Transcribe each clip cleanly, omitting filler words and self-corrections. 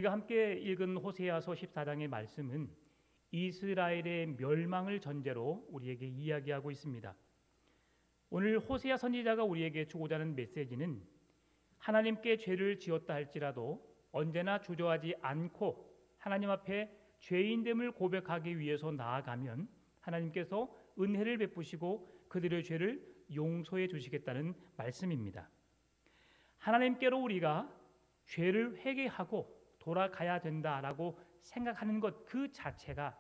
우리가 함께 읽은 호세아서 14장의 말씀은 이스라엘의 멸망을 전제로 우리에게 이야기하고 있습니다. 오늘 호세아 선지자가 우리에게 주고자 하는 메시지는 하나님께 죄를 지었다 할지라도 언제나 주저하지 않고 하나님 앞에 죄인됨을 고백하기 위해서 나아가면 하나님께서 은혜를 베푸시고 그들의 죄를 용서해 주시겠다는 말씀입니다. 하나님께로 우리가 죄를 회개하고 돌아가야 된다라고 생각하는 것 그 자체가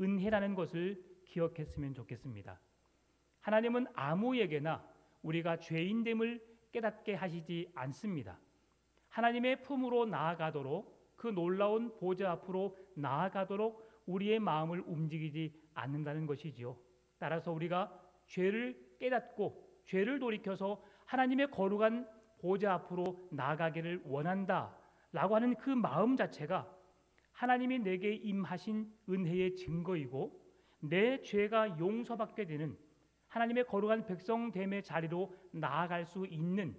은혜라는 것을 기억했으면 좋겠습니다. 하나님은 아무에게나 우리가 죄인됨을 깨닫게 하시지 않습니다. 하나님의 품으로 나아가도록 그 놀라운 보좌 앞으로 나아가도록 우리의 마음을 움직이지 않는다는 것이지요. 따라서 우리가 죄를 깨닫고 죄를 돌이켜서 하나님의 거룩한 보좌 앞으로 나아가기를 원한다라고 하는 그 마음 자체가 하나님이 내게 임하신 은혜의 증거이고 내 죄가 용서받게 되는 하나님의 거룩한 백성됨의 자리로 나아갈 수 있는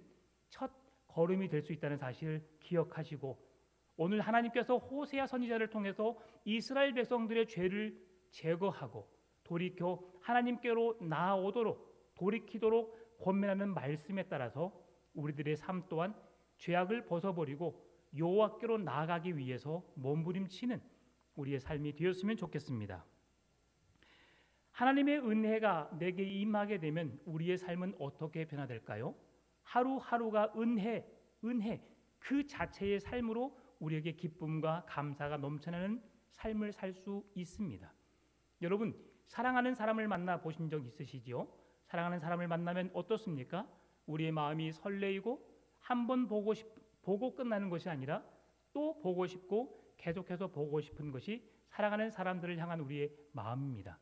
첫 걸음이 될 수 있다는 사실을 기억하시고 오늘 하나님께서 호세아 선지자를 통해서 이스라엘 백성들의 죄를 제거하고 돌이켜 하나님께로 나아오도록 돌이키도록 권면하는 말씀에 따라서 우리들의 삶 또한 죄악을 벗어버리고 여호와께로 나아가기 위해서 몸부림치는 우리의 삶이 되었으면 좋겠습니다. 하나님의 은혜가 내게 임하게 되면 우리의 삶은 어떻게 변화될까요? 하루하루가 은혜 그 자체의 삶으로 우리에게 기쁨과 감사가 넘쳐나는 삶을 살 수 있습니다. 여러분, 사랑하는 사람을 만나 보신 적 있으시지요? 사랑하는 사람을 만나면 어떻습니까? 우리의 마음이 설레이고 한 번 보고 끝나는 것이 아니라 또 보고 싶고 계속해서 보고 싶은 것이 사랑하는 사람들을 향한 우리의 마음입니다.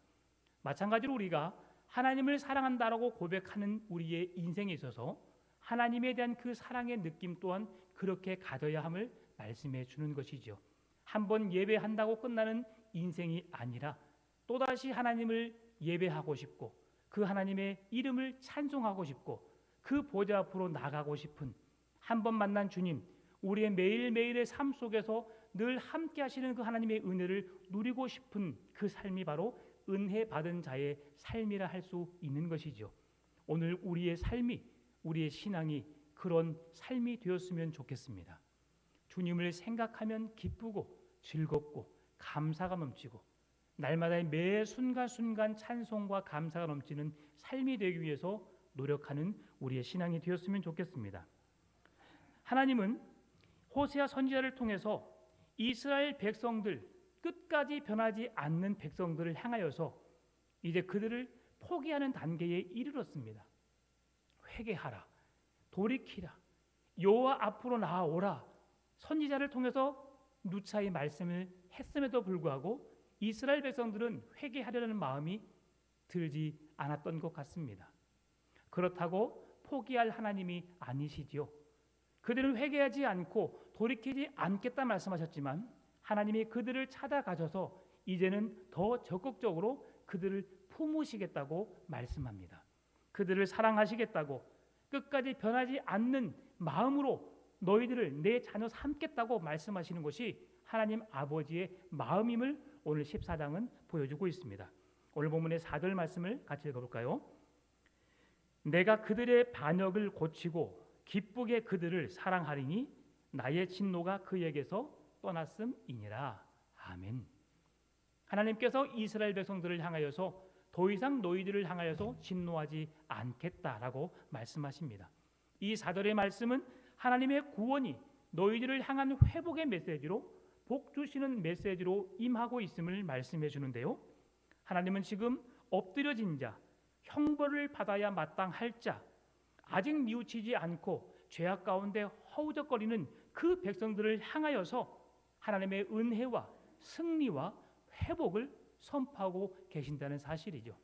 마찬가지로 우리가 하나님을 사랑한다라고 고백하는 우리의 인생에 있어서 하나님에 대한 그 사랑의 느낌 또한 그렇게 가져야 함을 말씀해 주는 것이죠. 한번 예배한다고 끝나는 인생이 아니라 또다시 하나님을 예배하고 싶고 그 하나님의 이름을 찬송하고 싶고 그 보좌 앞으로 나가고 싶은 한 번 만난 주님, 우리의 매일매일의 삶 속에서 늘 함께 하시는 그 하나님의 은혜를 누리고 싶은 그 삶이 바로 은혜 받은 자의 삶이라 할 수 있는 것이죠. 오늘 우리의 삶이, 우리의 신앙이 그런 삶이 되었으면 좋겠습니다. 주님을 생각하면 기쁘고 즐겁고 감사가 넘치고 날마다의 매 순간순간 찬송과 감사가 넘치는 삶이 되기 위해서 노력하는 우리의 신앙이 되었으면 좋겠습니다. 하나님은 호세아 선지자를 통해서 이스라엘 백성들, 끝까지 변하지 않는 백성들을 향하여서 이제 그들을 포기하는 단계에 이르렀습니다. 회개하라, 돌이키라, 여호와 앞으로 나아오라. 선지자를 통해서 누차히 말씀을 했음에도 불구하고 이스라엘 백성들은 회개하려는 마음이 들지 않았던 것 같습니다. 그렇다고 포기할 하나님이 아니시지요. 그들은 회개하지 않고 돌이키지 않겠다 말씀하셨지만 하나님이 그들을 찾아가셔서 이제는 더 적극적으로 그들을 품으시겠다고 말씀합니다. 그들을 사랑하시겠다고 끝까지 변하지 않는 마음으로 너희들을 내 자녀 삼겠다고 말씀하시는 것이 하나님 아버지의 마음임을 오늘 14장은 보여주고 있습니다. 오늘 본문의 4절 말씀을 같이 읽어볼까요? 내가 그들의 반역을 고치고 기쁘게 그들을 사랑하리니 나의 진노가 그에게서 떠났음이니라. 아멘. 하나님께서 이스라엘 백성들을 향하여서 더 이상 너희들을 향하여서 진노하지 않겠다라고 말씀하십니다. 이 4절의 말씀은 하나님의 구원이 너희들을 향한 회복의 메시지로 복 주시는 메시지로 임하고 있음을 말씀해 주는데요. 하나님은 지금 엎드려진 자, 형벌을 받아야 마땅할 자, 아직 뉘우치지 않고 죄악 가운데 허우적거리는 그 백성들을 향하여서 하나님의 은혜와 승리와 회복을 선포하고 계신다는 사실이죠.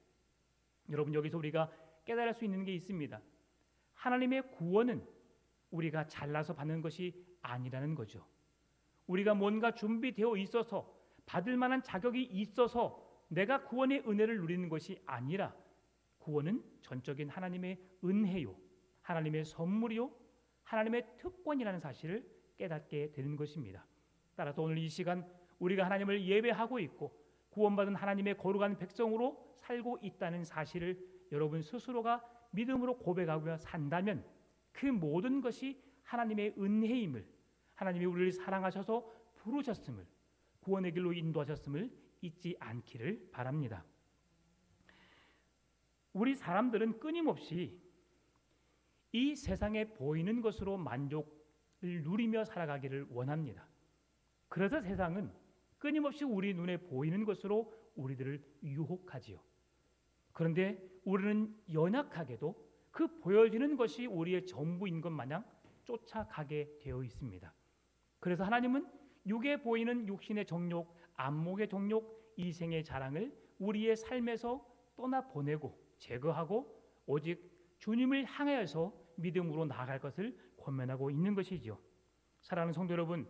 여러분, 여기서 우리가 깨달을 수 있는 게 있습니다. 하나님의 구원은 우리가 잘나서 받는 것이 아니라는 거죠. 우리가 뭔가 준비되어 있어서 받을 만한 자격이 있어서 내가 구원의 은혜를 누리는 것이 아니라 구원은 전적인 하나님의 은혜요, 하나님의 선물이요, 하나님의 특권이라는 사실을 깨닫게 되는 것입니다. 따라서 오늘 이 시간 우리가 하나님을 예배하고 있고 구원받은 하나님의 거룩한 백성으로 살고 있다는 사실을 여러분 스스로가 믿음으로 고백하고 산다면 그 모든 것이 하나님의 은혜임을, 하나님이 우리를 사랑하셔서 부르셨음을, 구원의 길로 인도하셨음을 잊지 않기를 바랍니다. 우리 사람들은 끊임없이 이 세상에 보이는 것으로 만족을 누리며 살아가기를 원합니다. 그래서 세상은 끊임없이 우리 눈에 보이는 것으로 우리들을 유혹하지요. 그런데 우리는 연약하게도 그 보여지는 것이 우리의 전부인 것 마냥 쫓아가게 되어 있습니다. 그래서 하나님은 육에 보이는 육신의 정욕, 안목의 정욕, 이생의 자랑을 우리의 삶에서 떠나보내고 제거하고 오직 주님을 향하여서 믿음으로 나아갈 것을 권면하고 있는 것이지요. 사랑하는 성도 여러분,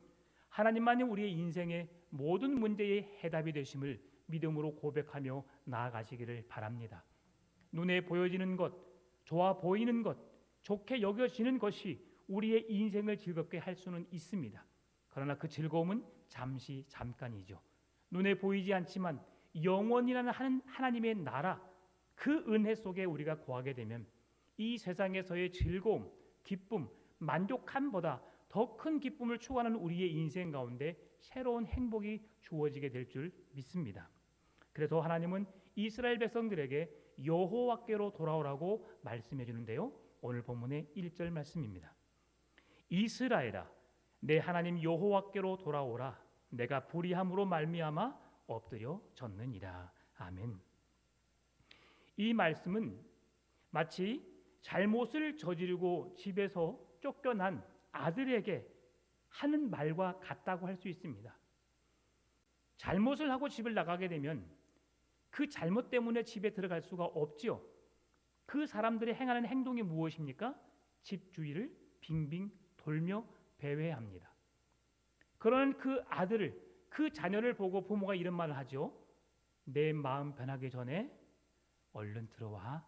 하나님만이 우리의 인생의 모든 문제의 해답이 되심을 믿음으로 고백하며 나아가시기를 바랍니다. 눈에 보여지는 것, 좋아 보이는 것, 좋게 여겨지는 것이 우리의 인생을 즐겁게 할 수는 있습니다. 그러나 그 즐거움은 잠깐이죠. 눈에 보이지 않지만 영원이라는 하나님의 나라, 그 은혜 속에 우리가 거하게 되면 이 세상에서의 즐거움, 기쁨, 만족함보다 더 큰 기쁨을 추구하는 우리의 인생 가운데 새로운 행복이 주어지게 될 줄 믿습니다. 그래서 하나님은 이스라엘 백성들에게 여호와께로 돌아오라고 말씀해 주는데요. 오늘 본문의 1절 말씀입니다. 이스라엘아, 내 하나님 여호와께로 돌아오라. 내가 불의함으로 말미암아 엎드려 졌느니라. 아멘. 이 말씀은 마치 잘못을 저지르고 집에서 쫓겨난 아들에게 하는 말과 같다고 할 수 있습니다. 잘못을 하고 집을 나가게 되면 그 잘못 때문에 집에 들어갈 수가 없지요. 그 사람들이 행하는 행동이 무엇입니까? 집 주위를 빙빙 돌며 배회합니다. 그런 그 아들을, 그 자녀를 보고 부모가 이런 말을 하죠. 내 마음 변하기 전에 얼른 들어와.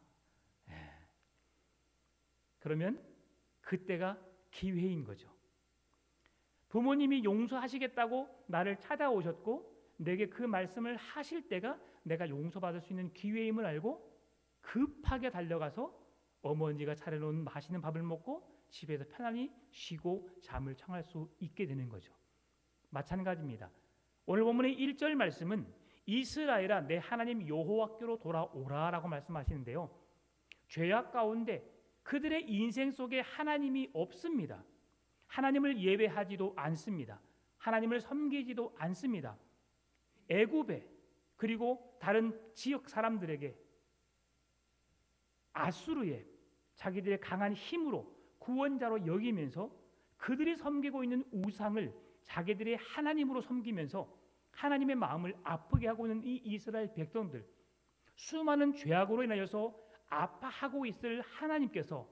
그러면 그때가 기회인 거죠. 부모님이 용서하시겠다고 나를 찾아오셨고 내게 그 말씀을 하실 때가 내가 용서받을 수 있는 기회임을 알고 급하게 달려가서 어머니가 차려놓은 맛있는 밥을 먹고 집에서 편안히 쉬고 잠을 청할 수 있게 되는 거죠. 마찬가지입니다. 오늘 본문의 1절 말씀은 이스라엘아 내 하나님 여호와께로 돌아오라라고 말씀하시는데요. 죄악 가운데 그들의 인생 속에 하나님이 없습니다. 하나님을 예배하지도 않습니다. 하나님을 섬기지도 않습니다. 애굽에 그리고 다른 지역 사람들에게 아수르에 자기들의 강한 힘으로 구원자로 여기면서 그들이 섬기고 있는 우상을 자기들의 하나님으로 섬기면서 하나님의 마음을 아프게 하고 있는 이 이스라엘 백성들, 수많은 죄악으로 인하여서 아파하고 있을 하나님께서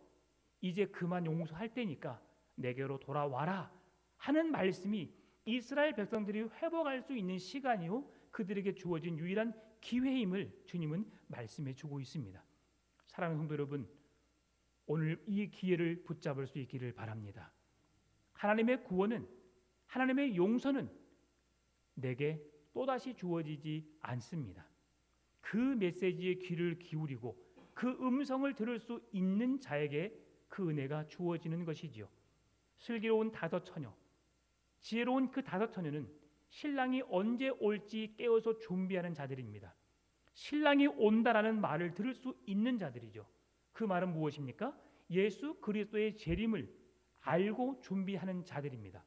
이제 그만 용서할 때니까 내게로 돌아와라 하는 말씀이 이스라엘 백성들이 회복할 수 있는 시간이요 그들에게 주어진 유일한 기회임을 주님은 말씀해 주고 있습니다. 사랑하는 성도 여러분, 오늘 이 기회를 붙잡을 수 있기를 바랍니다. 하나님의 구원은, 하나님의 용서는 내게 또다시 주어지지 않습니다. 그 메시지에 귀를 기울이고 그 음성을 들을 수 있는 자에게 그 은혜가 주어지는 것이지요. 슬기로운 다섯 처녀, 지혜로운 그 다섯 처녀는 신랑이 언제 올지 깨어서 준비하는 자들입니다. 신랑이 온다라는 말을 들을 수 있는 자들이죠. 그 말은 무엇입니까? 예수 그리스도의 재림을 알고 준비하는 자들입니다.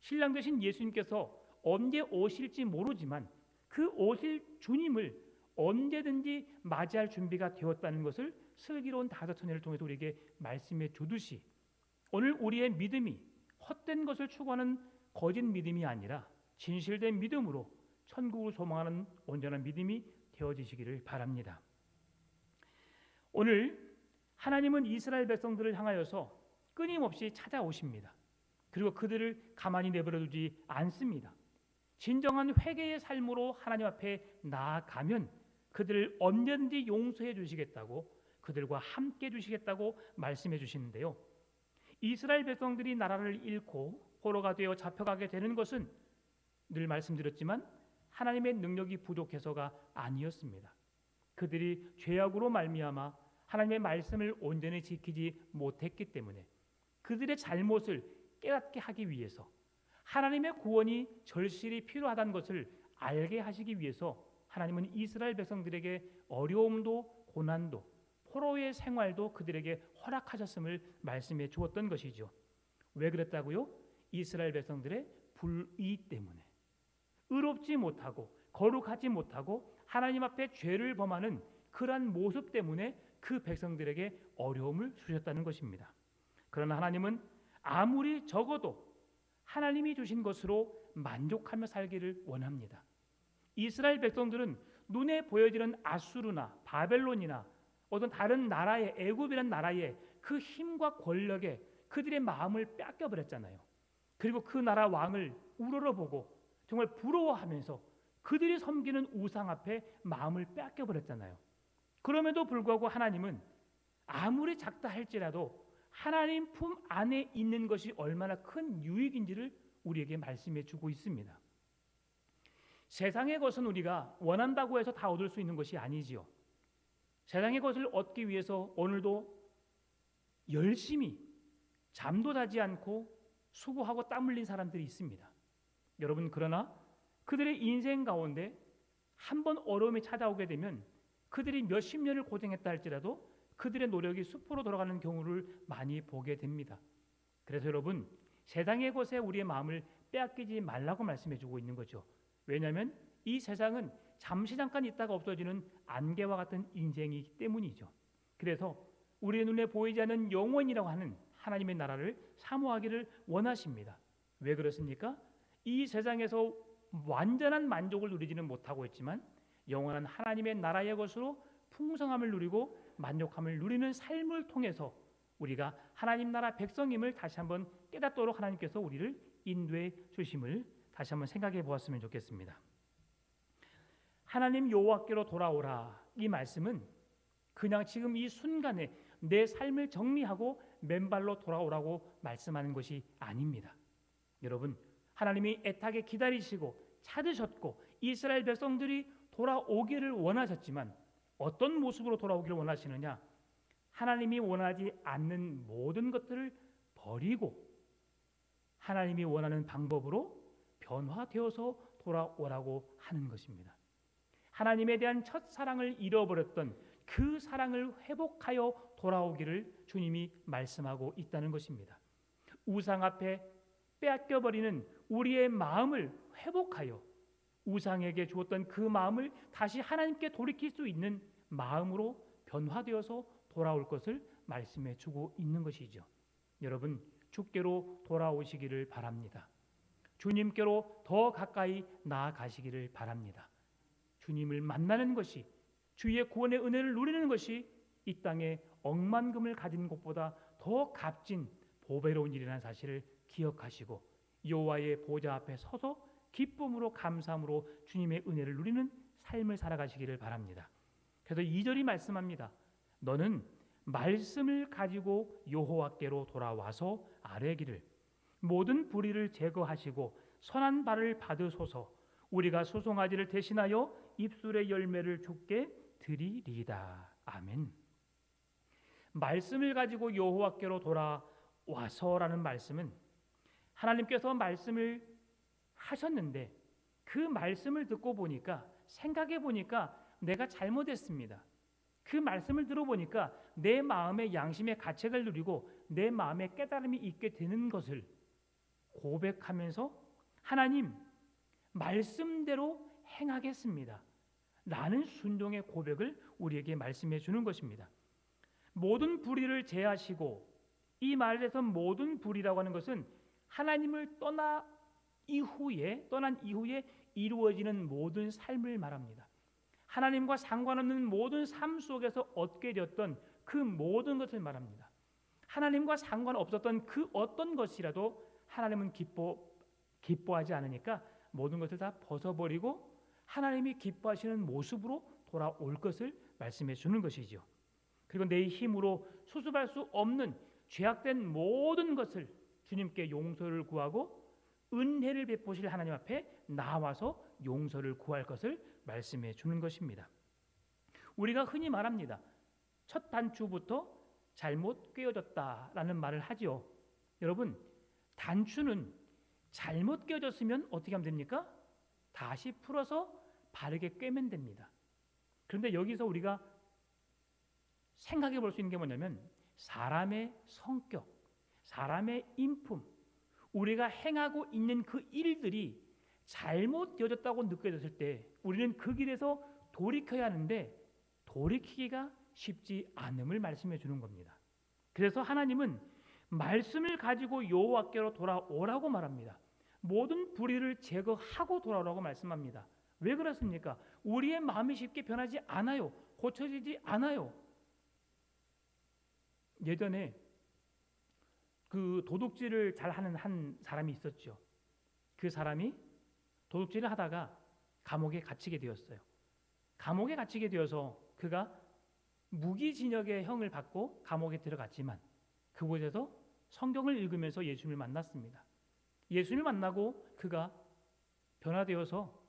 신랑 되신 예수님께서 언제 오실지 모르지만 그 오실 주님을 언제든지 맞이할 준비가 되었다는 것을 슬기로운 다섯 처녀를 통해서 우리에게 말씀해 주듯이 오늘 우리의 믿음이 헛된 것을 추구하는 거짓 믿음이 아니라 진실된 믿음으로 천국을 소망하는 온전한 믿음이 되어지시기를 바랍니다. 오늘 하나님은 이스라엘 백성들을 향하여서 끊임없이 찾아오십니다. 그리고 그들을 가만히 내버려 두지 않습니다. 진정한 회개의 삶으로 하나님 앞에 나아가면 그들을 언제든지 용서해 주시겠다고, 그들과 함께 주시겠다고 말씀해 주시는데요. 이스라엘 백성들이 나라를 잃고 포로가 되어 잡혀가게 되는 것은 늘 말씀드렸지만 하나님의 능력이 부족해서가 아니었습니다. 그들이 죄악으로 말미암아 하나님의 말씀을 온전히 지키지 못했기 때문에 그들의 잘못을 깨닫게 하기 위해서 하나님의 구원이 절실히 필요하다는 것을 알게 하시기 위해서 하나님은 이스라엘 백성들에게 어려움도 고난도 포로의 생활도 그들에게 허락하셨음을 말씀해 주었던 것이죠. 왜 그랬다고요? 이스라엘 백성들의 불의 때문에 의롭지 못하고 거룩하지 못하고 하나님 앞에 죄를 범하는 그러한 모습 때문에 그 백성들에게 어려움을 주셨다는 것입니다. 그러나 하나님은 아무리 적어도 하나님이 주신 것으로 만족하며 살기를 원합니다. 이스라엘 백성들은 눈에 보여지는 아수르나 바벨론이나 어떤 다른 나라의 애굽이라는 나라의 그 힘과 권력에 그들의 마음을 뺏겨버렸잖아요. 그리고 그 나라 왕을 우러러보고 정말 부러워하면서 그들이 섬기는 우상 앞에 마음을 뺏겨버렸잖아요. 그럼에도 불구하고 하나님은 아무리 작다 할지라도 하나님 품 안에 있는 것이 얼마나 큰 유익인지를 우리에게 말씀해 주고 있습니다. 세상의 것은 우리가 원한다고 해서 다 얻을 수 있는 것이 아니지요. 세상의 것을 얻기 위해서 오늘도 열심히 잠도 자지 않고 수고하고 땀 흘린 사람들이 있습니다. 여러분, 그러나 그들의 인생 가운데 한 번 어려움이 찾아오게 되면 그들이 몇십 년을 고생했다 할지라도 그들의 노력이 수포로 돌아가는 경우를 많이 보게 됩니다. 그래서 여러분, 세상의 것에 우리의 마음을 빼앗기지 말라고 말씀해 주고 있는 거죠. 왜냐하면 이 세상은 잠시 잠깐 있다가 없어지는 안개와 같은 인생이기 때문이죠. 그래서 우리의 눈에 보이지 않는 영원이라고 하는 하나님의 나라를 사모하기를 원하십니다. 왜 그렇습니까? 이 세상에서 완전한 만족을 누리지는 못하고 있지만 영원한 하나님의 나라의 것으로 풍성함을 누리고 만족함을 누리는 삶을 통해서 우리가 하나님 나라 백성임을 다시 한번 깨닫도록 하나님께서 우리를 인도해 주심을 다시 한번 생각해 보았으면 좋겠습니다. 하나님 여호와께로 돌아오라, 이 말씀은 그냥 지금 이 순간에 내 삶을 정리하고 맨발로 돌아오라고 말씀하는 것이 아닙니다. 여러분, 하나님이 애타게 기다리시고 찾으셨고 이스라엘 백성들이 돌아오기를 원하셨지만 어떤 모습으로 돌아오기를 원하시느냐? 하나님이 원하지 않는 모든 것들을 버리고 하나님이 원하는 방법으로 변화되어서 돌아오라고 하는 것입니다. 하나님에 대한 첫사랑을 잃어버렸던 그 사랑을 회복하여 돌아오기를 주님이 말씀하고 있다는 것입니다. 우상 앞에 빼앗겨버리는 우리의 마음을 회복하여 우상에게 주었던 그 마음을 다시 하나님께 돌이킬 수 있는 마음으로 변화되어서 돌아올 것을 말씀해 주고 있는 것이죠. 여러분, 주께로 돌아오시기를 바랍니다. 주님께로 더 가까이 나아가시기를 바랍니다. 주님을 만나는 것이, 주의 구원의 은혜를 누리는 것이 이 땅에 억만금을 가진 것보다 더 값진 보배로운 일이라는 사실을 기억하시고 여호와의 보좌 앞에 서서 기쁨으로 감사함으로 주님의 은혜를 누리는 삶을 살아가시기를 바랍니다. 그래서 2절이 말씀합니다. 너는 말씀을 가지고 여호와께로 돌아와서 아뢰기를 모든 불의를 제거하시고 선한 발을 받으소서. 우리가 소송아지를 대신하여 입술의 열매를 주께 드리리이다. 아멘. 말씀을 가지고 여호와께로 돌아와서라는 말씀은 하나님께서 말씀을 하셨는데 그 말씀을 듣고 보니까, 생각해 보니까 내가 잘못했습니다. 그 말씀을 들어보니까 내 마음의 양심의 가책을 누리고 내 마음의 깨달음이 있게 되는 것을 고백하면서 하나님, 말씀대로 행하겠습니다. 라는 순종의 고백을 우리에게 말씀해 주는 것입니다. 모든 불의를 제하시고, 이 말에서 모든 불의라고 하는 것은 하나님을 떠난 이후에 이루어지는 모든 삶을 말합니다. 하나님과 상관없는 모든 삶 속에서 얻게 되었던 그 모든 것을 말합니다. 하나님과 상관없었던 그 어떤 것이라도 하나님은 기뻐하지 않으니까 모든 것을 다 벗어버리고 하나님이 기뻐하시는 모습으로 돌아올 것을 말씀해 주는 것이죠. 그리고 내 힘으로 수습할 수 없는 죄악된 모든 것을 주님께 용서를 구하고 은혜를 베푸실 하나님 앞에 나와서 용서를 구할 것을 말씀해 주는 것입니다. 우리가 흔히 말합니다. 첫 단추부터 잘못 꿰어졌다라는 말을 하죠. 여러분, 단추는 잘못 꿰어졌으면 어떻게 하면 됩니까? 다시 풀어서 바르게 꿰면 됩니다. 그런데 여기서 우리가 생각해 볼 수 있는 게 뭐냐면 사람의 성격, 사람의 인품, 우리가 행하고 있는 그 일들이 잘못되어졌다고 느껴졌을 때 우리는 그 길에서 돌이켜야 하는데 돌이키기가 쉽지 않음을 말씀해 주는 겁니다. 그래서 하나님은 말씀을 가지고 여호와께로 돌아오라고 말합니다. 모든 불의를 제거하고 돌아오라고 말씀합니다. 왜 그렇습니까? 우리의 마음이 쉽게 변하지 않아요. 고쳐지지 않아요. 예전에 그 도둑질을 잘하는 한 사람이 있었죠. 그 사람이 도둑질을 하다가 감옥에 갇히게 되었어요. 감옥에 갇히게 되어서 그가 무기징역의 형을 받고 감옥에 들어갔지만 그곳에서 성경을 읽으면서 예수님을 만났습니다. 예수님을 만나고 그가 변화되어서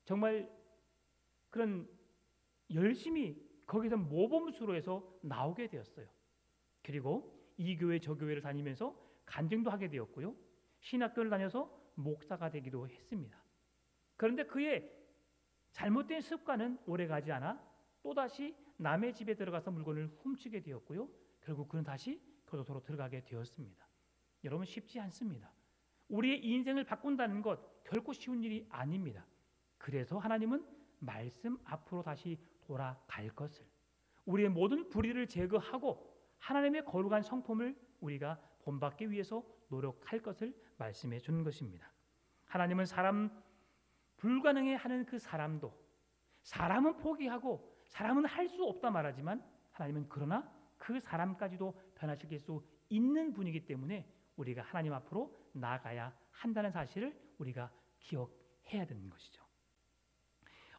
정말 그런 열심히 거기서 모범수로 해서 나오게 되었어요. 그리고 이 교회 저 교회를 다니면서 간증도 하게 되었고요. 신학교를 다녀서 목사가 되기도 했습니다. 그런데 그의 잘못된 습관은 오래가지 않아 또다시 남의 집에 들어가서 물건을 훔치게 되었고요. 결국 그는 다시 교도소로 들어가게 되었습니다. 여러분, 쉽지 않습니다. 우리의 인생을 바꾼다는 것 결코 쉬운 일이 아닙니다. 그래서 하나님은 말씀 앞으로 다시 돌아갈 것을, 우리의 모든 불의를 제거하고 하나님의 거룩한 성품을 우리가 본받기 위해서 노력할 것을 말씀해 주는 것입니다. 하나님은 사람 불가능해 하는 그 사람도, 사람은 포기하고 사람은 할 수 없다 말하지만 하나님은 그러나 그 사람까지도 변화시킬 수 있는 분이기 때문에 우리가 하나님 앞으로 나아가야 한다는 사실을 우리가 기억해야 되는 것이죠.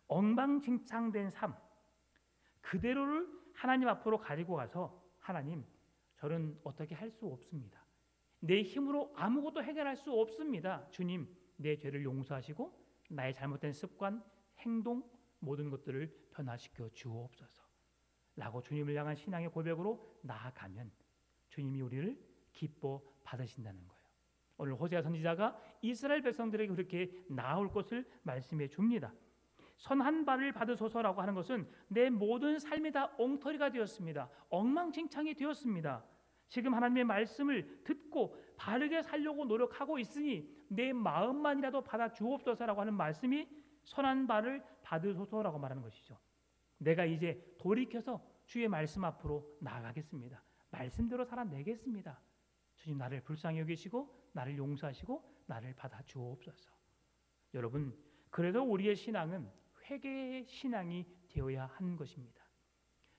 엉망진창된 삶 그대로를 하나님 앞으로 가지고 가서 하나님, 저는 어떻게 할 수 없습니다. 내 힘으로 아무것도 해결할 수 없습니다. 주님, 내 죄를 용서하시고 나의 잘못된 습관, 행동 모든 것들을 변화시켜 주옵소서 라고 주님을 향한 신앙의 고백으로 나아가면 주님이 우리를 기뻐 받으신다는 거예요. 오늘 호세아 선지자가 이스라엘 백성들에게 그렇게 나아올 것을 말씀해 줍니다. 선한 발을 받으소서라고 하는 것은 내 모든 삶이 다 엉터리가 되었습니다. 엉망진창이 되었습니다. 지금 하나님의 말씀을 듣고 바르게 살려고 노력하고 있으니 내 마음만이라도 받아 주옵소서라고 하는 말씀이 선한 발을 받으소서라고 말하는 것이죠. 내가 이제 돌이켜서 주의 말씀 앞으로 나아가겠습니다. 말씀대로 살아내겠습니다. 주님, 나를 불쌍히 여기시고 나를 용서하시고 나를 받아 주옵소서. 여러분, 그래서 우리의 신앙은 회개의 신앙이 되어야 하는 것입니다.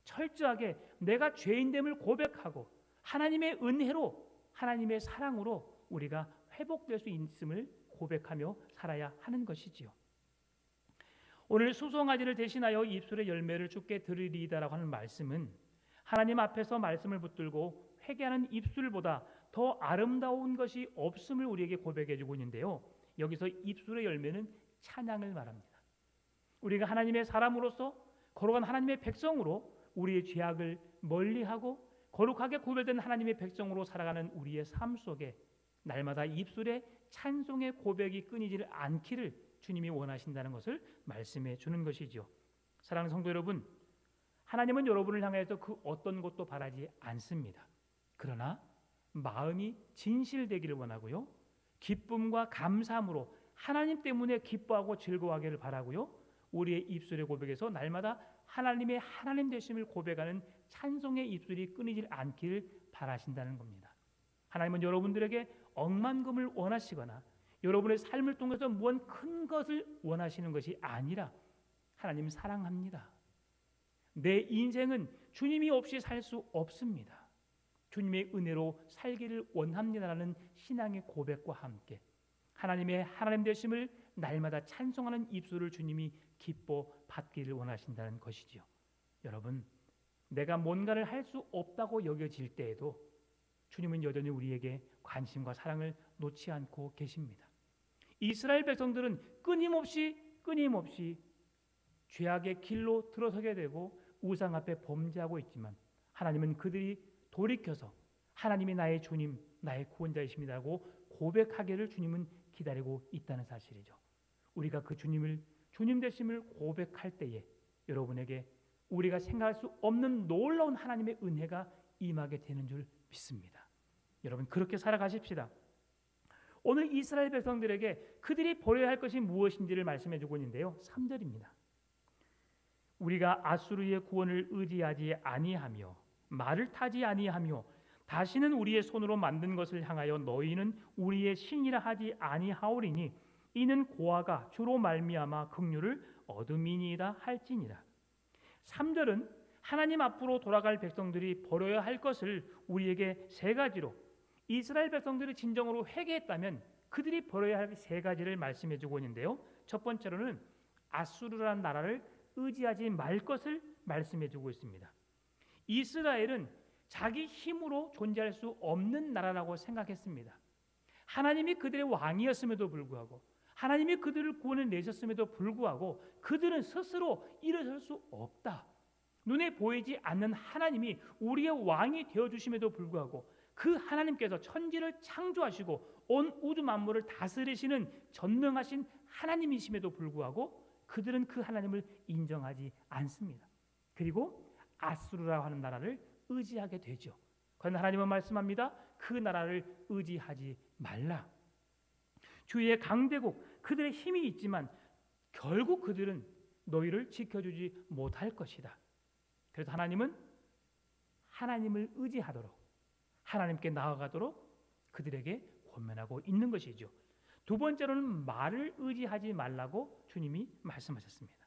철저하게 내가 죄인됨을 고백하고 하나님의 은혜로, 하나님의 사랑으로 우리가 회복될 수 있음을 고백하며 살아야 하는 것이지요. 오늘 수송아지를 대신하여 입술의 열매를 주께 드리리이다라고 하는 말씀은 하나님 앞에서 말씀을 붙들고 회개하는 입술보다 더 아름다운 것이 없음을 우리에게 고백해 주고 있는데요. 여기서 입술의 열매는 찬양을 말합니다. 우리가 하나님의 사람으로서 거룩한 하나님의 백성으로 우리의 죄악을 멀리하고 거룩하게 구별된 하나님의 백성으로 살아가는 우리의 삶 속에 날마다 입술에 찬송의 고백이 끊이질 않기를 주님이 원하신다는 것을 말씀해 주는 것이죠. 사랑하는 성도 여러분, 하나님은 여러분을 향해서 그 어떤 것도 바라지 않습니다. 그러나 마음이 진실되기를 원하고요. 기쁨과 감사함으로 하나님 때문에 기뻐하고 즐거워하기를 바라고요. 우리의 입술의 고백에서 날마다 하나님의 하나님 되심을 고백하는 찬송의 입술이 끊이질 않기를 바라신다는 겁니다. 하나님은 여러분들에게 억만금을 원하시거나 여러분의 삶을 통해서 무언 큰 것을 원하시는 것이 아니라 하나님 사랑합니다. 내 인생은 주님이 없이 살 수 없습니다. 주님의 은혜로 살기를 원합니다라는 신앙의 고백과 함께 하나님의 하나님 되심을 날마다 찬송하는 입술을 주님이 기뻐 받기를 원하신다는 것이지요. 여러분, 내가 뭔가를 할 수 없다고 여겨질 때에도 주님은 여전히 우리에게 관심과 사랑을 놓지 않고 계십니다. 이스라엘 백성들은 끊임없이 죄악의 길로 들어서게 되고 우상 앞에 범죄하고 있지만 하나님은 그들이 돌이켜서 하나님이 나의 주님, 나의 구원자이십니다고 고백하기를 주님은 기다리고 있다는 사실이죠. 우리가 그 주님 되심을 고백할 때에 여러분에게 우리가 생각할 수 없는 놀라운 하나님의 은혜가 임하게 되는 줄 믿습니다. 여러분 그렇게 살아가십시다. 오늘 이스라엘 백성들에게 그들이 버려야 할 것이 무엇인지를 말씀해 주고 있는데요. 3절입니다. 우리가 아수르의 구원을 의지하지 아니하며 말을 타지 아니하며 다시는 우리의 손으로 만든 것을 향하여 너희는 우리의 신이라 하지 아니하오리니 이는 고아가 주로 말미암아 긍휼을 얻음이니이다 할지니라. 3절은 하나님 앞으로 돌아갈 백성들이 버려야 할 것을 우리에게 세 가지로 이스라엘 백성들이 진정으로 회개했다면 그들이 버려야 할 세 가지를 말씀해 주고 있는데요. 첫 번째로는 아수르라는 나라를 의지하지 말 것을 말씀해 주고 있습니다. 이스라엘은 자기 힘으로 존재할 수 없는 나라라고 생각했습니다. 하나님이 그들의 왕이었음에도 불구하고 하나님이 그들을 구원해 내셨음에도 불구하고 그들은 스스로 일어설 수 없다. 눈에 보이지 않는 하나님이 우리의 왕이 되어주심에도 불구하고 그 하나님께서 천지를 창조하시고 온 우주 만물을 다스리시는 전능하신 하나님이심에도 불구하고 그들은 그 하나님을 인정하지 않습니다. 그리고 아수르라고 하는 나라를 의지하게 되죠. 그런데 하나님은 말씀합니다. 그 나라를 의지하지 말라. 주위의 강대국 그들의 힘이 있지만 결국 그들은 너희를 지켜주지 못할 것이다. 그래서 하나님은 하나님을 의지하도록 하나님께 나아가도록 그들에게 권면하고 있는 것이죠. 두 번째로는 말을 의지하지 말라고 주님이 말씀하셨습니다.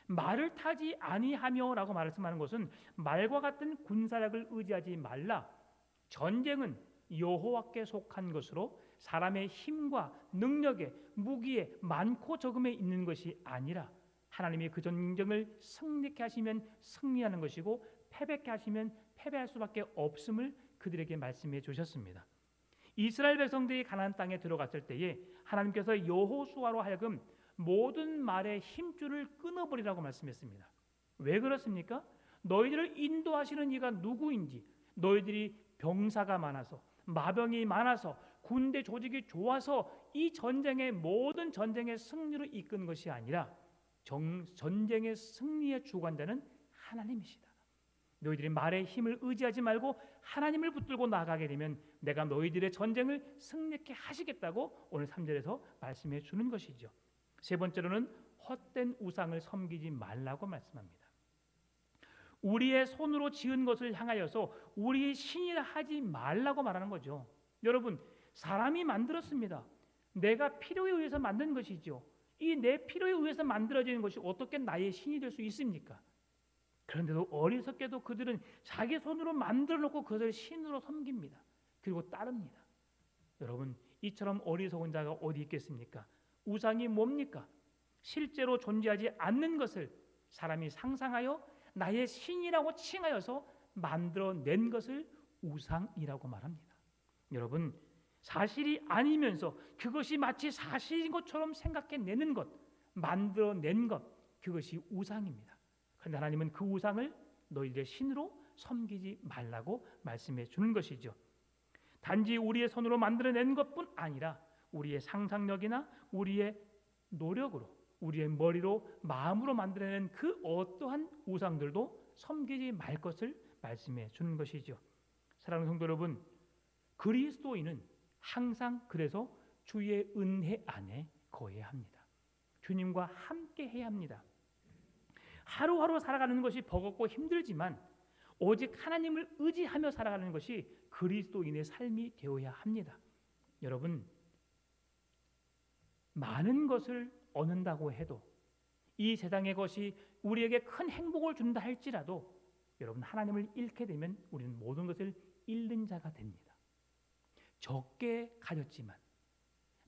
말을 타지 아니하며라고 말씀하는 것은 말과 같은 군사력을 의지하지 말라. 전쟁은 여호와께 속한 것으로 사람의 힘과 능력에 무기에 많고 적음에 있는 것이 아니라 하나님이 그 전쟁을 승리케 하시면 승리하는 것이고 패배케 하시면 패배할 수밖에 없음을 그들에게 말씀해 주셨습니다. 이스라엘 백성들이 가나안 땅에 들어갔을 때에 하나님께서 여호수아로 하여금 모든 말의 힘줄을 끊어버리라고 말씀했습니다. 왜 그렇습니까? 너희들을 인도하시는 이가 누구인지, 너희들이 병사가 많아서 마병이 많아서 군대 조직이 좋아서 이 전쟁의 모든 전쟁의 승리를 이끈 것이 아니라 전쟁의 승리의 주관자는 하나님이시다. 너희들이 말의 힘을 의지하지 말고 하나님을 붙들고 나가게 되면 내가 너희들의 전쟁을 승리케 하시겠다고 오늘 3절에서 말씀해 주는 것이죠. 세 번째로는 헛된 우상을 섬기지 말라고 말씀합니다. 우리의 손으로 지은 것을 향하여서 우리의 신이라 하지 말라고 말하는 거죠. 여러분, 사람이 만들었습니다. 내가 필요에 의해서 만든 것이죠. 이 내 필요에 의해서 만들어지는 것이 어떻게 나의 신이 될 수 있습니까? 그런데도 어리석게도 그들은 자기 손으로 만들어 놓고 그것을 신으로 섬깁니다. 그리고 따릅니다. 여러분, 이처럼 어리석은 자가 어디 있겠습니까? 우상이 뭡니까? 실제로 존재하지 않는 것을 사람이 상상하여 나의 신이라고 칭하여서 만들어낸 것을 우상이라고 말합니다. 여러분, 사실이 아니면서 그것이 마치 사실인 것처럼 생각해내는 것, 만들어낸 것, 그것이 우상입니다. 그런데 하나님은 그 우상을 너희들의 신으로 섬기지 말라고 말씀해 주는 것이죠. 단지 우리의 손으로 만들어낸 것뿐 아니라 우리의 상상력이나 우리의 노력으로, 우리의 머리로, 마음으로 만들어낸 그 어떠한 우상들도 섬기지 말 것을 말씀해 주는 것이죠. 사랑하는 성도 여러분, 그리스도인은 항상 그래서 주의 은혜 안에 거해야 합니다. 주님과 함께 해야 합니다. 하루하루 살아가는 것이 버겁고 힘들지만 오직 하나님을 의지하며 살아가는 것이 그리스도인의 삶이 되어야 합니다. 여러분, 많은 것을 얻는다고 해도 이 세상의 것이 우리에게 큰 행복을 준다 할지라도 여러분, 하나님을 잃게 되면 우리는 모든 것을 잃는 자가 됩니다. 적게 가졌지만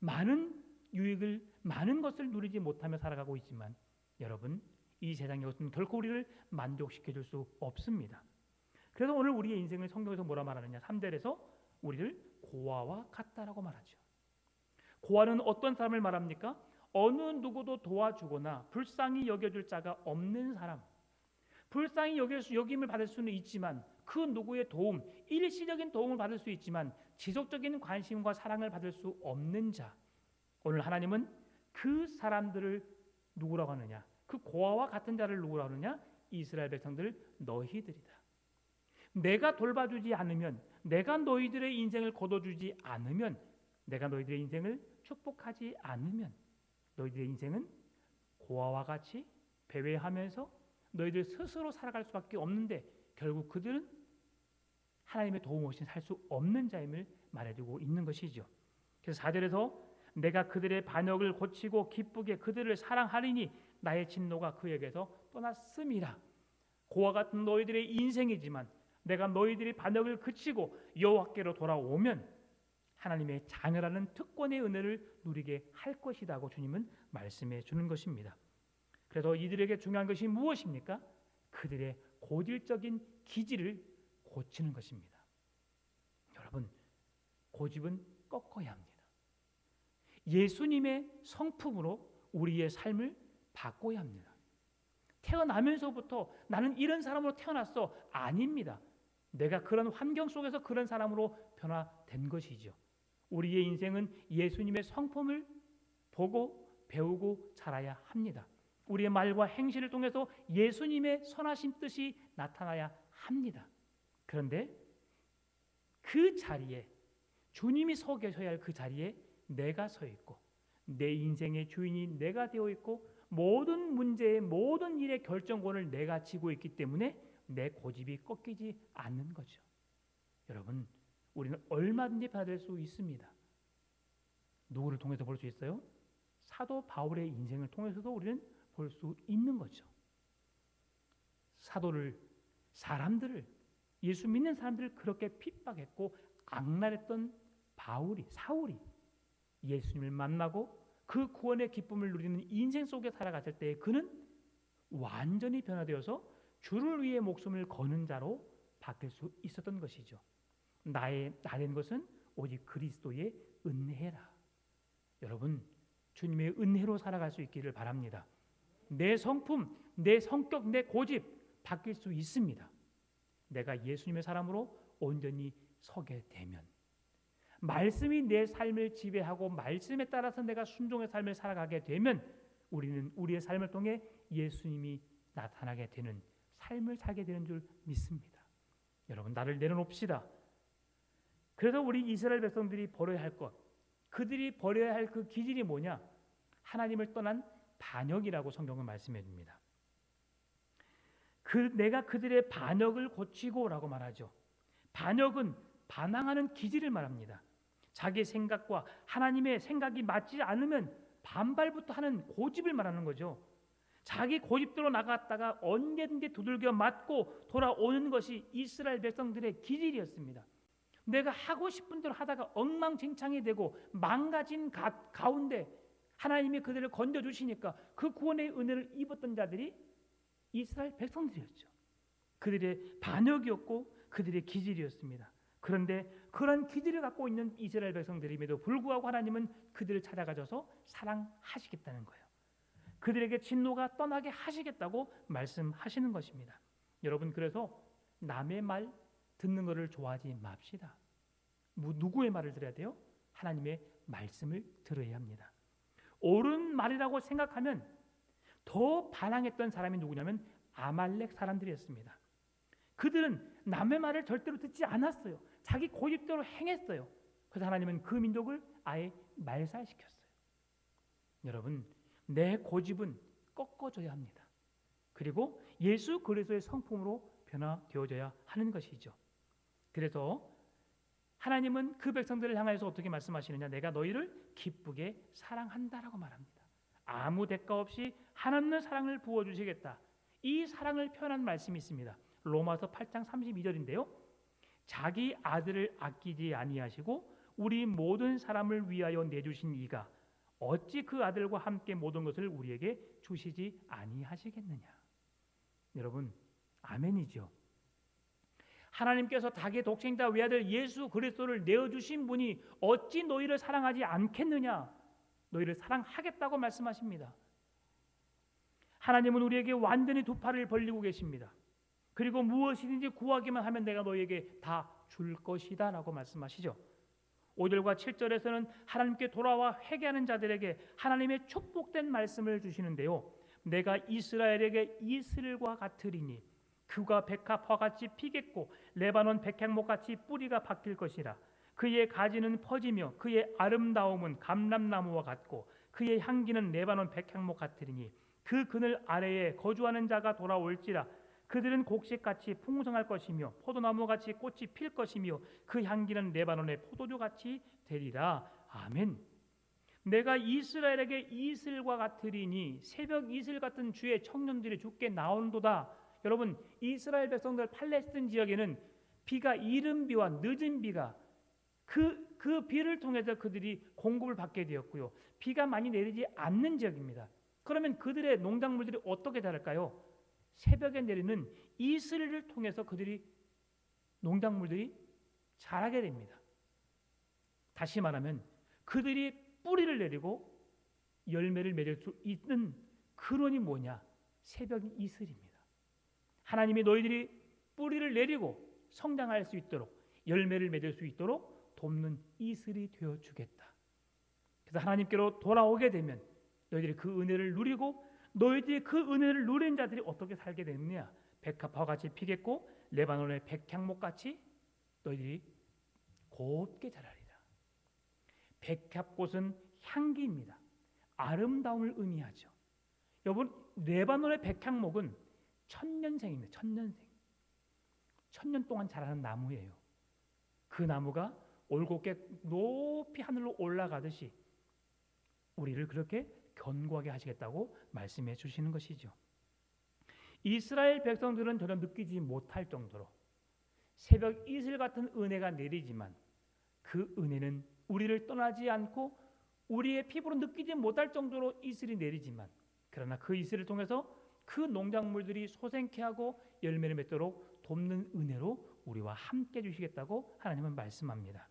많은 유익을, 많은 것을 누리지 못하며 살아가고 있지만 여러분, 이 세상의 것은 결코 우리를 만족시켜 줄 수 없습니다. 그래서 오늘 우리의 인생을 성경에서 뭐라 말하느냐? 3절에서 우리를 고아와 같다라고 말하죠. 고아는 어떤 사람을 말합니까? 어느 누구도 도와주거나 불쌍히 여겨줄 자가 없는 사람. 불쌍히 여김을 받을 수는 있지만 그 누구의 도움, 일시적인 도움을 받을 수 있지만 지속적인 관심과 사랑을 받을 수 없는 자. 오늘 하나님은 그 사람들을 누구라고 하느냐? 그 고아와 같은 자를 누구라고 하느냐? 이스라엘 백성들 너희들이다. 내가 돌봐주지 않으면, 내가 너희들의 인생을 거둬주지 않으면, 내가 너희들의 인생을 축복하지 않으면 너희들의 인생은 고아와 같이 배회하면서 너희들 스스로 살아갈 수밖에 없는데 결국 그들은 하나님의 도움 없이 살 수 없는 자임을 말해주고 있는 것이죠. 그래서 4절에서 내가 그들의 반역을 고치고 기쁘게 그들을 사랑하리니 나의 진노가 그에게서 떠났음이라. 고아 같은 너희들의 인생이지만 내가 너희들이 반역을 그치고 여호와께로 돌아오면 하나님의 자녀라는 특권의 은혜를 누리게 할 것이라고 주님은 말씀해 주는 것입니다. 그래서 이들에게 중요한 것이 무엇입니까? 그들의 고질적인 기질을 고치는 것입니다. 여러분, 고집은 꺾어야 합니다. 예수님의 성품으로 우리의 삶을 바꿔야 합니다. 태어나면서부터 나는 이런 사람으로 태어났어. 아닙니다. 내가 그런 환경 속에서 그런 사람으로 변화된 것이죠. 우리의 인생은 예수님의 성품을 보고 배우고 자라야 합니다. 우리의 말과 행실을 통해서 예수님의 선하신 뜻이 나타나야 합니다. 그런데 그 자리에 주님이 서 계셔야 할 그 자리에 내가 서 있고 내 인생의 주인이 내가 되어 있고 모든 문제의 모든 일의 결정권을 내가 쥐고 있기 때문에 내 고집이 꺾이지 않는 거죠. 여러분, 우리는 얼마든지 변화될 수 있습니다. 누구를 통해서 볼 수 있어요? 사도 바울의 인생을 통해서도 우리는 볼 수 있는 거죠. 사람들을 예수 믿는 사람들을 그렇게 핍박했고 악랄했던 사울이 예수님을 만나고 그 구원의 기쁨을 누리는 인생 속에 살아갔을 때 그는 완전히 변화되어서 주를 위해 목숨을 거는 자로 바뀔 수 있었던 것이죠. 나된 것은 오직 그리스도의 은혜라. 여러분, 주님의 은혜로 살아갈 수 있기를 바랍니다. 내 성품, 내 성격, 내 고집 바뀔 수 있습니다. 내가 예수님의 사람으로 온전히 서게 되면, 말씀이 내 삶을 지배하고 말씀에 따라서 내가 순종의 삶을 살아가게 되면 우리는 우리의 삶을 통해 예수님이 나타나게 되는 삶을 살게 되는 줄 믿습니다. 여러분, 나를 내려놓읍시다. 그래서 우리 이스라엘 백성들이 버려야 할 것, 그들이 버려야 할 그 기질이 뭐냐? 하나님을 떠난 반역이라고 성경은 말씀해 줍니다. 내가 그들의 반역을 고치고라고 말하죠. 반역은 반항하는 기질을 말합니다. 자기 생각과 하나님의 생각이 맞지 않으면 반발부터 하는 고집을 말하는 거죠. 자기 고집대로 나갔다가 언제든지 두들겨 맞고 돌아오는 것이 이스라엘 백성들의 기질이었습니다. 내가 하고 싶은 대로 하다가 엉망진창이 되고 망가진 가운데 하나님이 그들을 건져주시니까 그 구원의 은혜를 입었던 자들이 이스라엘 백성들이었죠. 그들의 반역이었고 그들의 기질이었습니다. 그런데 그런 기질을 갖고 있는 이스라엘 백성들임에도 불구하고 하나님은 그들을 찾아가셔서 사랑하시겠다는 거예요. 그들에게 진노가 떠나게 하시겠다고 말씀하시는 것입니다. 여러분, 그래서 남의 말 듣는 것을 좋아하지 맙시다. 누구의 말을 들어야 돼요? 하나님의 말씀을 들어야 합니다. 옳은 말이라고 생각하면 더 반항했던 사람이 누구냐면 아말렉 사람들이었습니다. 그들은 남의 말을 절대로 듣지 않았어요. 자기 고집대로 행했어요. 그래서 하나님은 그 민족을 아예 말살시켰어요. 여러분, 내 고집은 꺾어져야 합니다. 그리고 예수 그리스도의 성품으로 변화되어져야 하는 것이죠. 그래서 하나님은 그 백성들을 향해서 어떻게 말씀하시느냐? 내가 너희를 기쁘게 사랑한다라고 말합니다. 아무 대가 없이 한없는 사랑을 부어주시겠다. 이 사랑을 표현한 말씀이 있습니다. 로마서 8장 32절인데요. 자기 아들을 아끼지 아니하시고 우리 모든 사람을 위하여 내주신 이가 어찌 그 아들과 함께 모든 것을 우리에게 주시지 아니하시겠느냐. 여러분, 아멘이죠. 하나님께서 닭의 독생자 외아들 예수 그리스도를 내어주신 분이 어찌 너희를 사랑하지 않겠느냐? 너희를 사랑하겠다고 말씀하십니다. 하나님은 우리에게 완전히 두 팔을 벌리고 계십니다. 그리고 무엇이든지 구하기만 하면 내가 너희에게 다 줄 것이다 라고 말씀하시죠. 5절과 7절에서는 하나님께 돌아와 회개하는 자들에게 하나님의 축복된 말씀을 주시는데요. 내가 이스라엘에게 이슬과 같으리니 그가 백합화같이 피겠고 레바논 백향목같이 뿌리가 박힐 것이라. 그의 가지는 퍼지며 그의 아름다움은 감람나무와 같고 그의 향기는 레바논 백향목 같으리니 그 그늘 아래에 거주하는 자가 돌아올지라. 그들은 곡식같이 풍성할 것이며 포도나무같이 꽃이 필 것이며 그 향기는 레바논의 포도주같이 되리라. 아멘. 내가 이스라엘에게 이슬과 같으리니 새벽 이슬 같은 주의 청년들이 주께 나온도다. 여러분, 이스라엘 백성들 팔레스틴 지역에는 비가 이른 비와 늦은 비가 그 비를 통해서 그들이 공급을 받게 되었고요. 비가 많이 내리지 않는 지역입니다. 그러면 그들의 농작물들이 어떻게 자랄까요? 새벽에 내리는 이슬을 통해서 농작물들이 자라게 됩니다. 다시 말하면 그들이 뿌리를 내리고 열매를 맺을 수 있는 근원이 뭐냐? 새벽 이슬입니다. 하나님이 너희들이 뿌리를 내리고 성장할 수 있도록 열매를 맺을 수 있도록 돕는 이슬이 되어주겠다. 그래서 하나님께로 돌아오게 되면 너희들이 그 은혜를 누리고 너희들이 그 은혜를 누린 자들이 어떻게 살게 되느냐? 백합화같이 피겠고 레바논의 백향목같이 너희들이 곱게 자라리라. 백합꽃은 향기입니다. 아름다움을 의미하죠. 여러분, 레바논의 백향목은 천년생입니다. 천년생. 천년 동안 자라는 나무예요. 그 나무가 올곧게 높이 하늘로 올라가듯이 우리를 그렇게 견고하게 하시겠다고 말씀해 주시는 것이죠. 이스라엘 백성들은 전혀 느끼지 못할 정도로 새벽 이슬 같은 은혜가 내리지만 그 은혜는 우리를 떠나지 않고 우리의 피부로 느끼지 못할 정도로 이슬이 내리지만 그러나 그 이슬을 통해서 그 농작물들이 소생케 하고 열매를 맺도록 돕는 은혜로 우리와 함께 주시겠다고 하나님은 말씀합니다.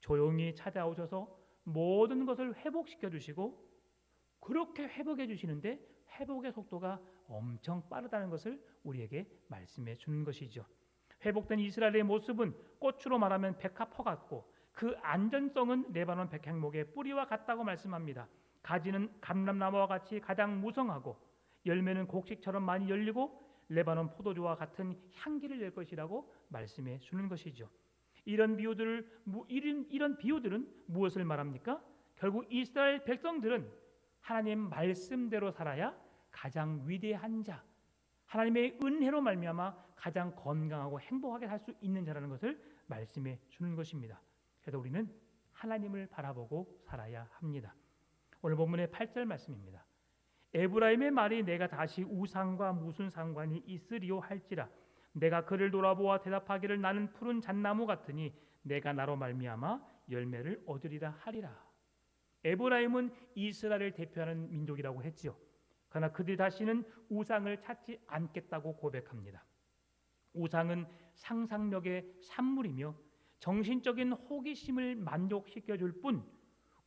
조용히 찾아오셔서 모든 것을 회복시켜 주시고 그렇게 회복해 주시는데 회복의 속도가 엄청 빠르다는 것을 우리에게 말씀해 주는 것이죠. 회복된 이스라엘의 모습은 꽃으로 말하면 백합화 같고 그 안전성은 레바논 백향목의 뿌리와 같다고 말씀합니다. 가지는 감람나무와 같이 가장 무성하고 열매는 곡식처럼 많이 열리고 레바논 포도주와 같은 향기를 낼 것이라고 말씀해 주는 것이죠. 이런 비유들은 무엇을 말합니까? 결국 이스라엘 백성들은 하나님 말씀대로 살아야 가장 위대한 자, 하나님의 은혜로 말미암아 가장 건강하고 행복하게 살 수 있는 자라는 것을 말씀해 주는 것입니다. 그래서 우리는 하나님을 바라보고 살아야 합니다. 오늘 본문의 8절 말씀입니다. 에브라임의 말이 내가 다시 우상과 무슨 상관이 있으리요 할지라. 내가 그를 돌아보아 대답하기를 나는 푸른 잣나무 같으니 내가 나로 말미암아 열매를 얻으리라 하리라. 에브라임은 이스라엘을 대표하는 민족이라고 했지요. 그러나 그들 다시는 우상을 찾지 않겠다고 고백합니다. 우상은 상상력의 산물이며 정신적인 호기심을 만족시켜줄 뿐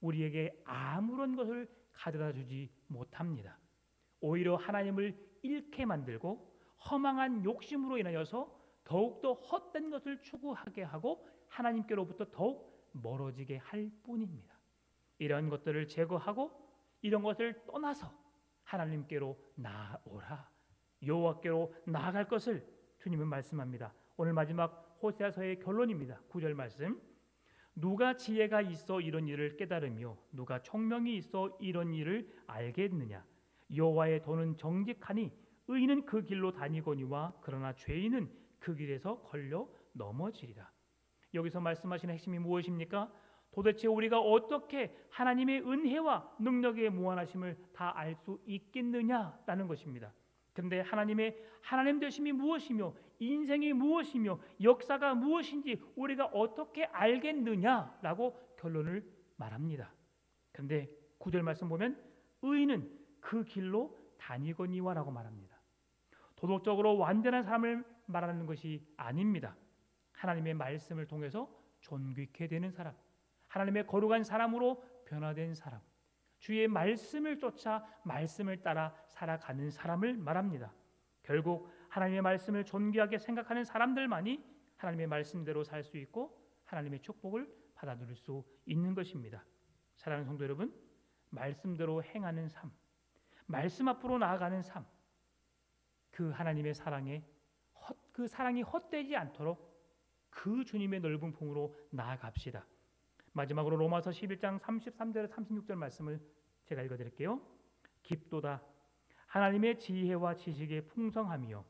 우리에게 아무런 것을 가져다 주지 못합니다. 오히려 하나님을 잃게 만들고 허망한 욕심으로 인하여서 더욱더 헛된 것을 추구하게 하고 하나님께로부터 더욱 멀어지게 할 뿐입니다. 이런 것들을 제거하고 이런 것을 떠나서 하나님께로 나아오라. 여호와께로 나아갈 것을 주님은 말씀합니다. 오늘 마지막 호세아서의 결론입니다. 9절 말씀. 누가 지혜가 있어 이런 일을 깨달으며 누가 총명이 있어 이런 일을 알겠느냐. 여호와의 도는 정직하니 의인은 그 길로 다니거니와 그러나 죄인은 그 길에서 걸려 넘어지리라. 여기서 말씀하시는 핵심이 무엇입니까? 도대체 우리가 어떻게 하나님의 은혜와 능력의 무한하심을 다 알 수 있겠느냐라는 것입니다. 그런데 하나님 되심이 무엇이며 인생이 무엇이며 역사가 무엇인지 우리가 어떻게 알겠느냐라고 결론을 말합니다. 그런데 9절 말씀 보면 의인은 그 길로 다니거니와라고 말합니다. 도덕적으로 완전한 삶을 말하는 것이 아닙니다. 하나님의 말씀을 통해서 존귀케 되는 사람, 하나님의 거룩한 사람으로 변화된 사람, 주의 말씀을 쫓아 말씀을 따라 살아가는 사람을 말합니다. 결국 하나님의 말씀을 존귀하게 생각하는 사람들만이 하나님의 말씀대로 살 수 있고 하나님의 축복을 받아 누릴 수 있는 것입니다. 사랑하는 성도 여러분, 말씀대로 행하는 삶, 말씀 앞으로 나아가는 삶, 그 하나님의 사랑이 헛되지 않도록 그 주님의 넓은 품으로 나아갑시다. 마지막으로 로마서 11장 33절 36절 말씀을 제가 읽어드릴게요. 깊도다 하나님의 지혜와 지식의 풍성함이요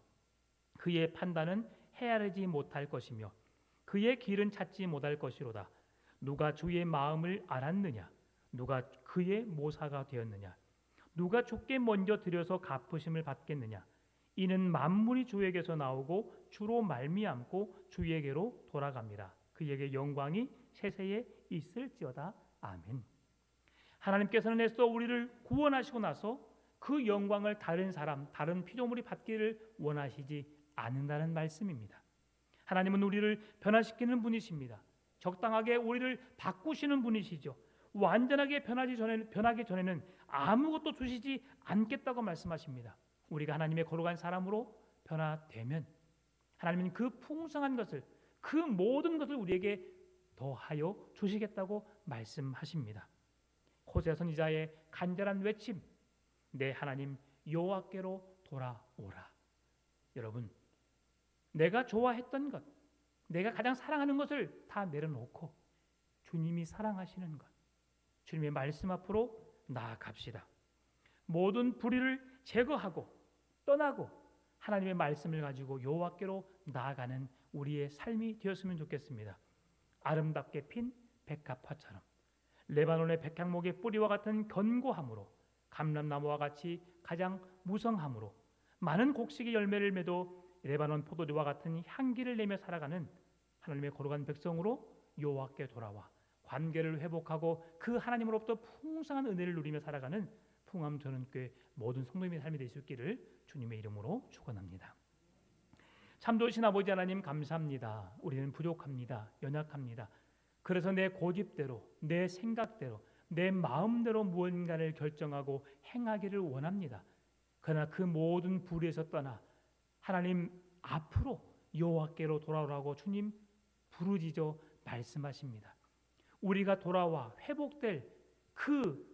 그의 판단은 헤아리지 못할 것이며 그의 길은 찾지 못할 것이로다. 누가 주의 마음을 알았느냐? 누가 그의 모사가 되었느냐? 누가 주께 먼저 드려서 갚으심을 받겠느냐? 이는 만물이 주에게서 나오고 주로 말미암고 주에게로 돌아갑니다. 그에게 영광이 세세에 있을지어다. 아멘. 하나님께서는 애써 우리를 구원하시고 나서 그 영광을 다른 사람, 다른 피조물이 받기를 원하시지 않는다는 말씀입니다. 하나님은 우리를 변화시키는 분이십니다. 적당하게 우리를 바꾸시는 분이시죠. 완전하게 변하기 전에는 아무것도 주시지 않겠다고 말씀하십니다. 우리가 하나님의 거룩한 사람으로 변화되면 하나님은 그 풍성한 것을, 그 모든 것을 우리에게 더하여 주시겠다고 말씀하십니다. 호세아 선지자의 간절한 외침, 내 하나님 여호와께로 돌아오라. 여러분, 내가 좋아했던 것, 내가 가장 사랑하는 것을 다 내려놓고 주님이 사랑하시는 것, 주님의 말씀 앞으로 나아갑시다. 모든 불의를 제거하고 떠나고 하나님의 말씀을 가지고 여호와께로 나아가는 우리의 삶이 되었으면 좋겠습니다. 아름답게 핀 백합화처럼 레바논의 백향목의 뿌리와 같은 견고함으로 감람나무와 같이 가장 무성함으로 많은 곡식의 열매를 맺어 레바논 포도주와 같은 향기를 내며 살아가는 하나님의 거룩한 백성으로 여호와께 돌아와 관계를 회복하고 그 하나님으로부터 풍성한 은혜를 누리며 살아가는 풍암전원교회 모든 성도님의 삶이 될 수 있기를 주님의 이름으로 축원합니다. 참좋으신 아버지 하나님 감사합니다. 우리는 부족합니다. 연약합니다. 그래서 내 고집대로, 내 생각대로, 내 마음대로 무언가를 결정하고 행하기를 원합니다. 그러나 그 모든 불의에서 떠나 하나님 앞으로 여호와께로 돌아오라고 주님 부르짖어 말씀하십니다. 우리가 돌아와 회복될 그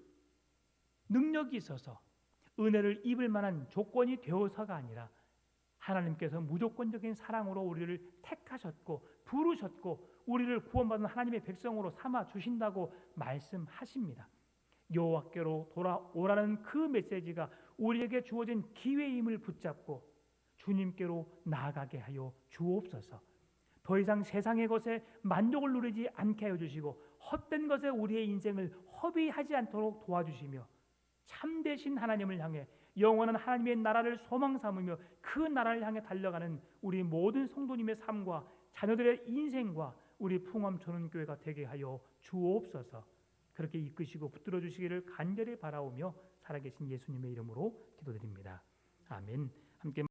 능력이 있어서 은혜를 입을 만한 조건이 되어서가 아니라 하나님께서 무조건적인 사랑으로 우리를 택하셨고 부르셨고 우리를 구원받은 하나님의 백성으로 삼아 주신다고 말씀하십니다. 여호와께로 돌아오라는 그 메시지가 우리에게 주어진 기회임을 붙잡고 주님께로 나아가게 하여 주옵소서. 더 이상 세상의 것에 만족을 누리지 않게 하여 주시고 헛된 것에 우리의 인생을 허비하지 않도록 도와주시며 참되신 하나님을 향해 영원한 하나님의 나라를 소망 삼으며 그 나라를 향해 달려가는 우리 모든 성도님의 삶과 자녀들의 인생과 우리 풍암전원교회가 되게 하여 주옵소서. 그렇게 이끄시고 붙들어 주시기를 간절히 바라오며 살아계신 예수님의 이름으로 기도드립니다. 아멘. 함께